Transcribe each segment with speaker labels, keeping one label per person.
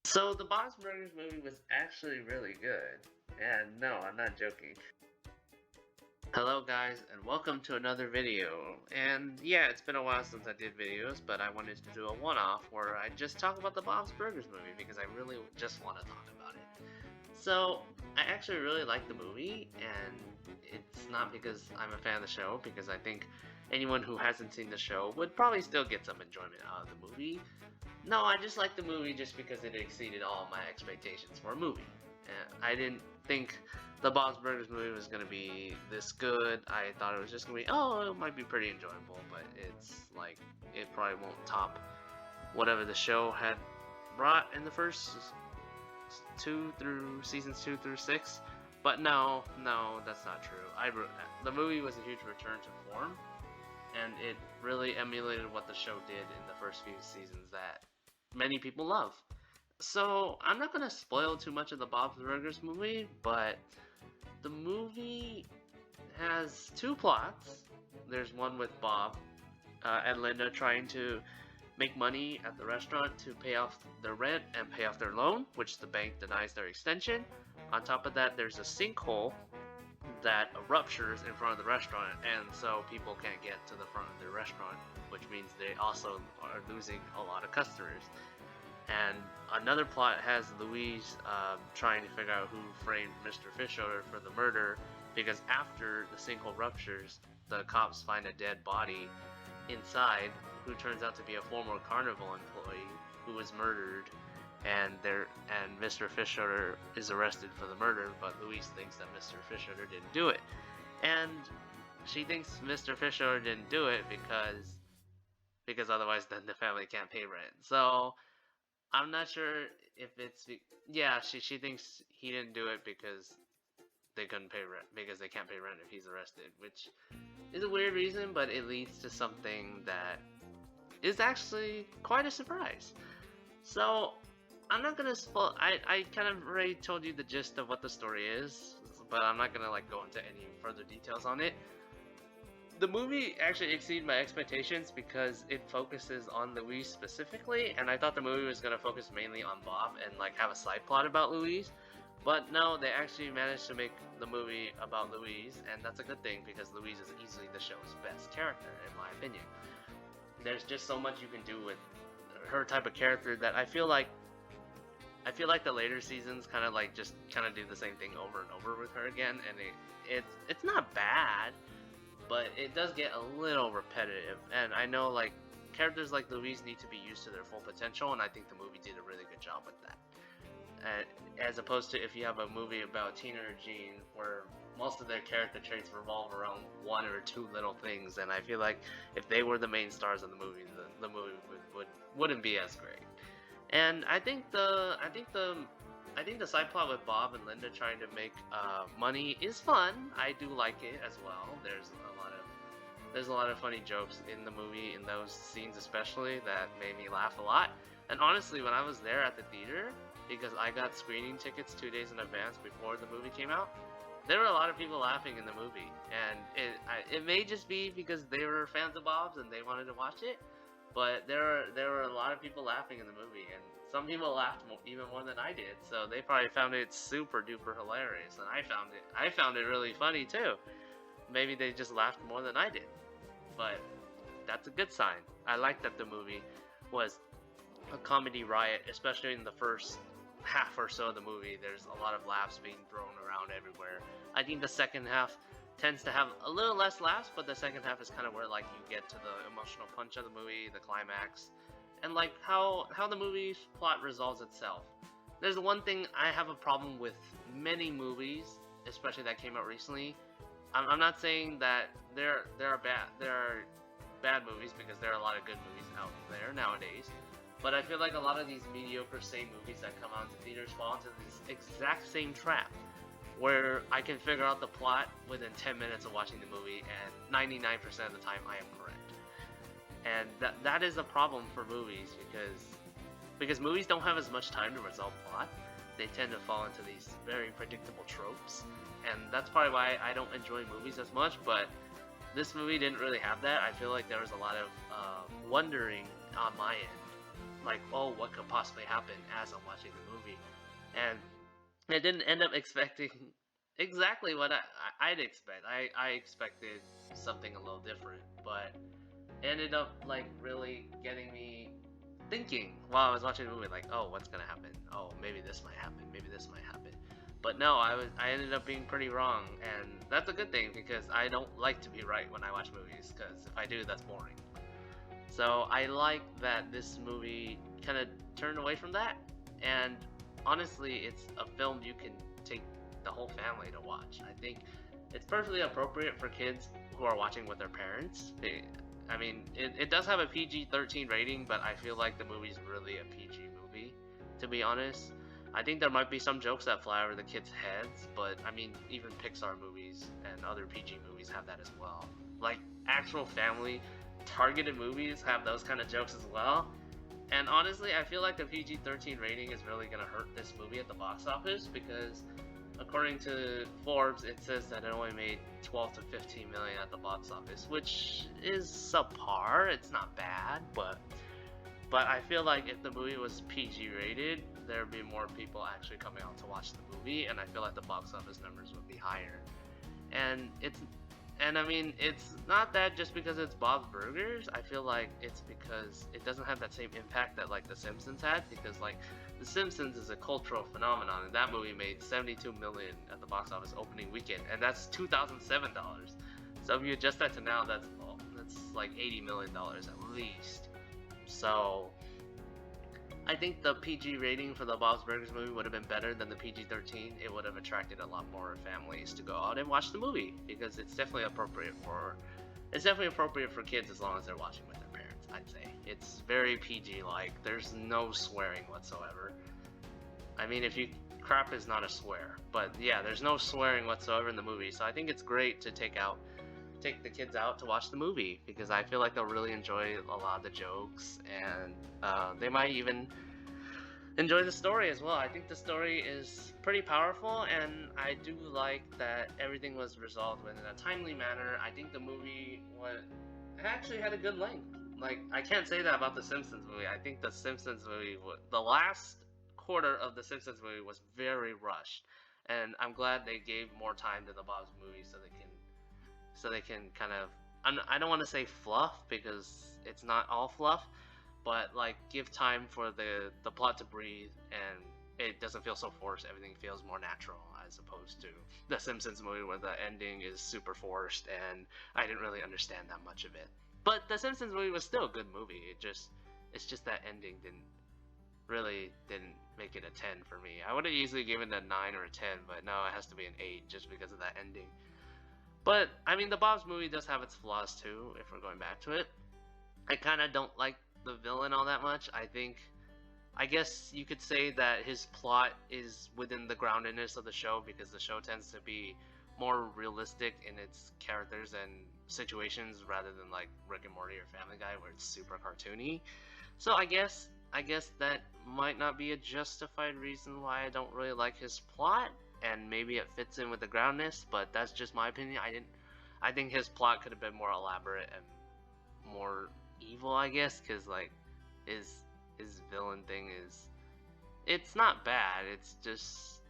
Speaker 1: So the Bob's Burgers movie was actually really good. And no, I'm not joking. Hello guys, and welcome to another video. And yeah, it's been a while since I did videos, but I wanted to do a one-off where I just talk about the Bob's Burgers movie because I really just want to talk about it. So, I actually really like the movie, and it's not because I'm a fan of the show, because I think anyone who hasn't seen the show would probably still get some enjoyment out of the movie. No, I just like the movie just because it exceeded all my expectations for a movie. I didn't think the Bob's Burgers movie was going to be this good. I thought it was just going to be, oh, it might be pretty enjoyable, but it's like, it probably won't top whatever the show had brought in the first seasons 2 through 6. But no, that's not true. The movie was a huge return to form, and it really emulated what the show did in the first few seasons that many people love. So I'm not gonna spoil too much of the Bob's Burgers movie, but the movie has two plots. There's one with Bob and Linda trying to make money at the restaurant to pay off their rent and pay off their loan, which the bank denies their extension. On top of that, there's a sinkhole that ruptures in front of the restaurant, and so people can't get to the front of their restaurant, which means they also are losing a lot of customers. And another plot has Louise trying to figure out who framed Mr. Fisher for the murder, because after the sinkhole ruptures, the cops find a dead body inside who turns out to be a former carnival employee who was murdered, and Mr. Fisher is arrested for the murder, but Louise thinks that Mr. Fisher didn't do it. And she thinks Mr. Fisher didn't do it because otherwise then the family can't pay rent. So I'm not sure if it's she thinks he didn't do it because they couldn't pay rent, because they can't pay rent if he's arrested, which is a weird reason, but it leads to something that is actually quite a surprise. So I'm not gonna spoil. I kind of already told you the gist of what the story is, but I'm not gonna go into any further details on it. The movie actually exceeded my expectations because it focuses on Louise specifically, and I thought the movie was gonna focus mainly on Bob and have a side plot about Louise. But no, they actually managed to make the movie about Louise, and that's a good thing because Louise is easily the show's best character, in my opinion. There's just so much you can do with her type of character that I feel like the later seasons kind of do the same thing over and over with her again, and it's not bad, but it does get a little repetitive. And I know characters like Louise need to be used to their full potential, and I think the movie did a really good job with that. As opposed to if you have a movie about Tina or Jean where most of their character traits revolve around one or two little things, and I feel like if they were the main stars of the movie, the movie wouldn't be as great. And I think the side plot with Bob and Linda trying to make money is fun. I do like it as well. There's a lot of funny jokes in the movie, in those scenes especially, that made me laugh a lot. And honestly, when I was there at the theater, because I got screening tickets 2 days in advance before the movie came out, there were a lot of people laughing in the movie, and it may just be because they were fans of Bob's and they wanted to watch it, but there were a lot of people laughing in the movie, and some people laughed even more than I did, so they probably found it super duper hilarious, and I found it really funny too. Maybe they just laughed more than I did, but that's a good sign. I like that the movie was a comedy riot, especially in the first half or so of the movie. There's a lot of laughs being thrown around everywhere. I think the second half tends to have a little less laughs, but the second half is kind of where you get to the emotional punch of the movie, the climax, and how the movie's plot resolves itself. There's one thing I have a problem with many movies, especially that came out recently. I'm not saying that there are bad movies, because there are a lot of good movies out there nowadays. But I feel like a lot of these mediocre same movies that come out into theaters fall into this exact same trap, where I can figure out the plot within 10 minutes of watching the movie, and 99% of the time I am correct. And that is a problem for movies, because movies don't have as much time to resolve plot. They tend to fall into these very predictable tropes, and that's probably why I don't enjoy movies as much. But this movie didn't really have that. I feel like there was a lot of wondering on my end. like, oh, what could possibly happen as I'm watching the movie, and I didn't end up expecting exactly what I'd expect. I expected something a little different, but it ended up like really getting me thinking while I was watching the movie, like, oh, what's gonna happen? Oh, maybe this might happen. Maybe this might happen. But no, I ended up being pretty wrong, and that's a good thing because I don't like to be right when I watch movies, because if I do, that's boring. So I like that this movie kind of turned away from that, and honestly, it's a film you can take the whole family to watch. I think it's perfectly appropriate for kids who are watching with their parents. I mean, it does have a PG-13 rating, but I feel like the movie's really a PG movie, to be honest. I think there might be some jokes that fly over the kids' heads, but I mean, even Pixar movies and other PG movies have that as well. Like, actual family targeted movies have those kind of jokes as well. And honestly, I feel like the PG-13 rating is really going to hurt this movie at the box office because according to Forbes, it says that it only made 12 to 15 million at the box office, which is subpar. It's not bad, but I feel like if the movie was PG rated, there would be more people actually coming out to watch the movie, and I feel like the box office numbers would be higher. And I mean, it's not that just because it's Bob's Burgers. I feel like it's because it doesn't have that same impact that like The Simpsons had, because like The Simpsons is a cultural phenomenon, and that movie made 72 million at the box office opening weekend, and that's $2007. So if you adjust that to now, that's like $80 million at least. So I think the PG rating for the Bob's Burgers movie would have been better than the PG-13. It would have attracted a lot more families to go out and watch the movie because it's definitely appropriate for kids as long as they're watching with their parents. I'd say it's very PG-like. There's no swearing whatsoever. I mean, if you crap is not a swear, but yeah, there's no swearing whatsoever in the movie. So I think it's great to take the kids out to watch the movie because I feel like they'll really enjoy a lot of the jokes, and they might even enjoy the story as well. I think the story is pretty powerful, and I do like that everything was resolved within a timely manner. I think the movie actually had a good length. Like, I can't say that about the Simpsons movie. I think the Simpsons movie, the last quarter of the Simpsons movie was very rushed, and I'm glad they gave more time to the Bob's movie so they can kind of, I don't want to say fluff because it's not all fluff, but like give time for the plot to breathe, and it doesn't feel so forced. Everything feels more natural as opposed to the Simpsons movie where the ending is super forced and I didn't really understand that much of it. But the Simpsons movie was still a good movie. It's just that ending didn't make it a 10 for me. I would have easily given it a 9 or a 10, but no, it has to be an 8 just because of that ending. But I mean, the Bob's movie does have its flaws too, if we're going back to it. I kind of don't like the villain all that much. I guess you could say that his plot is within the groundedness of the show because the show tends to be more realistic in its characters and situations rather than like Rick and Morty or Family Guy where it's super cartoony. So I guess that might not be a justified reason why I don't really like his plot, and maybe it fits in with the groundness, but that's just my opinion. I think his plot could have been more elaborate and more evil, I guess, because like his villain thing it's not bad, it's just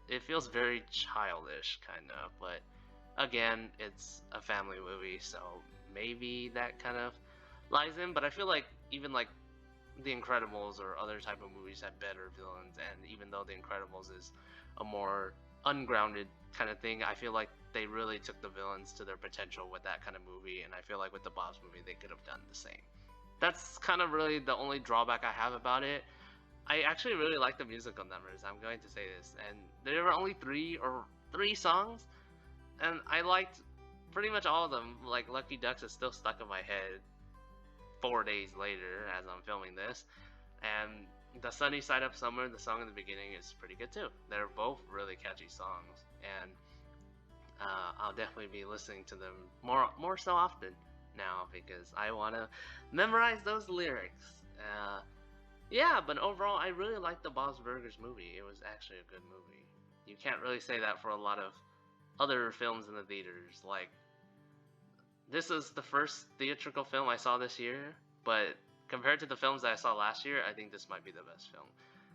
Speaker 1: it feels very childish kind of, but again, it's a family movie, so maybe that kind of lies in. But I feel like even like The Incredibles or other type of movies have better villains, and even though The Incredibles is a more ungrounded kind of thing, I feel like they really took the villains to their potential with that kind of movie, and I feel like with the Bob's movie they could have done the same. That's kind of really the only drawback I have about it. I actually really like the musical numbers, I'm going to say this, and there were only three songs, and I liked pretty much all of them. Like Lucky Ducks is still stuck in my head 4 days later as I'm filming this, and The Sunny Side Up Summer, the song in the beginning, is pretty good too. They're both really catchy songs, and I'll definitely be listening to them more so often now because I want to memorize those lyrics. Yeah, but overall, I really liked the Bob's Burgers movie. It was actually a good movie. You can't really say that for a lot of other films in the theaters. Like, this is the first theatrical film I saw this year, but compared to the films that I saw last year, I think this might be the best film.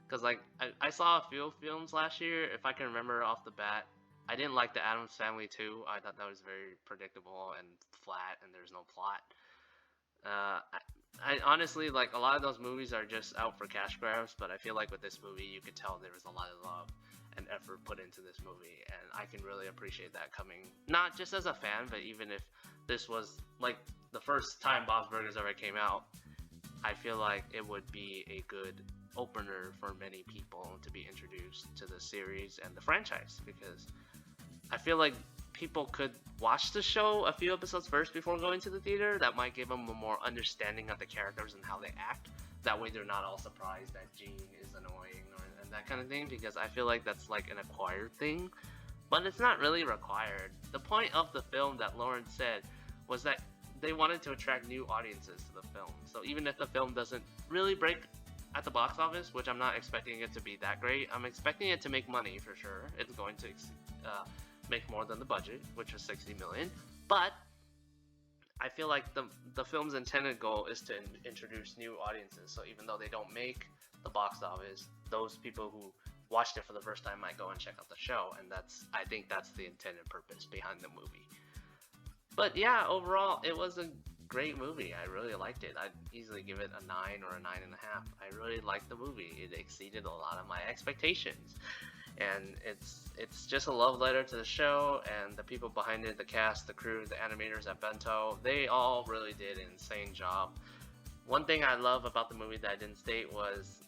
Speaker 1: Because like I saw a few films last year, if I can remember off the bat, I didn't like the Addams Family 2. I thought that was very predictable and flat, and there's no plot. I honestly, like, a lot of those movies are just out for cash grabs, but I feel like with this movie, you could tell there was a lot of love and effort put into this movie, and I can really appreciate that coming, not just as a fan, but even if this was, like, the first time Bob's Burgers ever came out, I feel like it would be a good opener for many people to be introduced to the series and the franchise, because I feel like people could watch the show a few episodes first before going to the theater. That might give them a more understanding of the characters and how they act. That way they're not all surprised that Gene is annoying and that kind of thing, because I feel like that's like an acquired thing. But it's not really required. The point of the film that Lauren said was that they wanted to attract new audiences to the film. So even if the film doesn't really break at the box office, which I'm not expecting it to be that great, I'm expecting it to make money for sure. It's going to make more than the budget, which was $60 million. But I feel like the film's intended goal is to introduce new audiences. So even though they don't make the box office, those people who watched it for the first time might go and check out the show, and I think that's the intended purpose behind the movie. But yeah, overall, it was a great movie. I really liked it. I'd easily give it a 9 or a 9.5. I really liked the movie. It exceeded a lot of my expectations. And it's just a love letter to the show, and the people behind it, the cast, the crew, the animators at Bento, they all really did an insane job. One thing I love about the movie that I didn't state was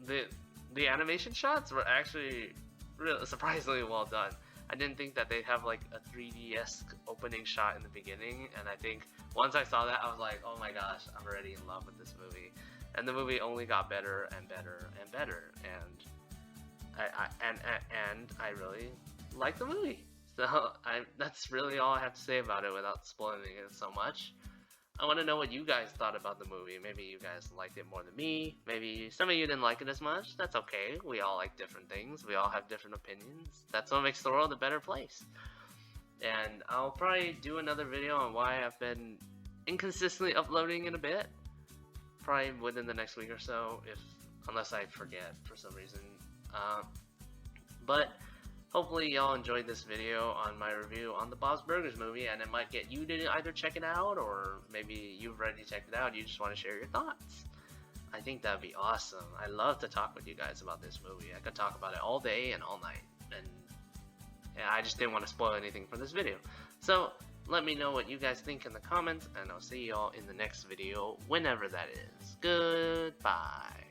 Speaker 1: the animation shots were actually really surprisingly well done. I didn't think that they'd have like a 3D-esque opening shot in the beginning, and I think once I saw that, I was like, oh my gosh, I'm already in love with this movie. And the movie only got better and better and better, and I really like the movie. So that's really all I have to say about it without spoiling it so much. I want to know what you guys thought about the movie. Maybe you guys liked it more than me. Maybe some of you didn't like it as much. That's okay. We all like different things. We all have different opinions. That's what makes the world a better place. And I'll probably do another video on why I've been inconsistently uploading in a bit. Probably within the next week or so, unless I forget for some reason. But hopefully y'all enjoyed this video on my review on the Bob's Burgers movie, and it might get you to either check it out, or maybe you've already checked it out, you just want to share your thoughts. I think that'd be awesome. I love to talk with you guys about this movie. I could talk about it all day and all night, and I just didn't want to spoil anything from this video. So let me know what you guys think in the comments, and I'll see y'all in the next video, whenever that is. Goodbye.